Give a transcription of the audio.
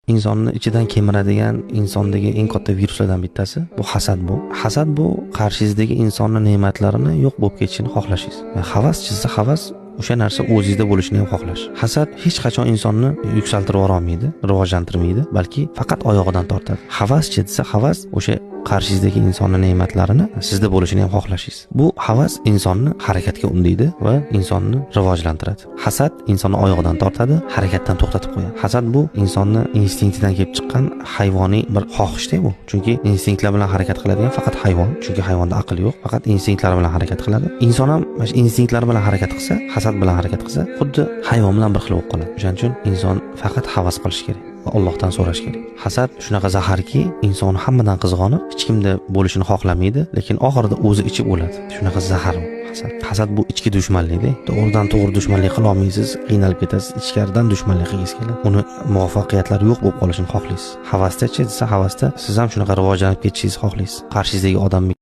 insonni ichidan kemiradigan insondagi eng katta viruslardan bittasi bu hasad. Hasad bu qarshingizdagi insonni ne'matlarini yo'q bo'lib ketishini xohlashingiz. Havas chizsa havas o'sha narsa o'zingizda bo'lishini ham xohlash. Hasad hech qachon insonni yuksaltirib olmaydi, rivojlantirmaydi, balki faqat oyog'idan tortadi. Havaschi desa havas o'sha qarshingizdagi insonni ne'matlarini sizda bo'lishini ham xohlashingiz. Bu havas insonni harakatga undaydi va insonni rivojlantiradi. Hasad insonni oyog'idan tortadi, harakatdan to'xtatib qo'yadi. Hasad bu insonni instinktidan kelib chiqqan hayvoniy bir xohishda bu. Chunki instinktlar bilan harakat qiladigan faqat hayvon, chunki hayvonda aql yo'q, faqat instinktlar bilan harakat qiladi. Inson ham mana shu instinktlar bilan harakat qilsa, hasad bilan harakat qilsa, xuddi hayvon bilan bir xil bo'lib qoladi. O'shaning uchun inson faqat havas qilish kerak. Allohdan so'rash kerak. Hasad shunaqa zaharki, inson hammadan qizg'onib, hech kimda bo'lishini xohlamaydi, lekin oxirida o'zi ichib o'ladi. Shunaqa zahar hasad. Hasad bu ichki dushmanlikda. To'g'ridan to'g'ri dushmanlik qila olmaysiz, qiynalib ketasiz, ichkaridan dushmanlik qilgingiz keladi. Uni muvaffaqiyatlari yo'q bo'lib qolishini xohlaysiz. Havasda-chi desa havasda siz ham shunaqa rivojlanib ketishingizni xohlaysiz. Qarshingizdagi odam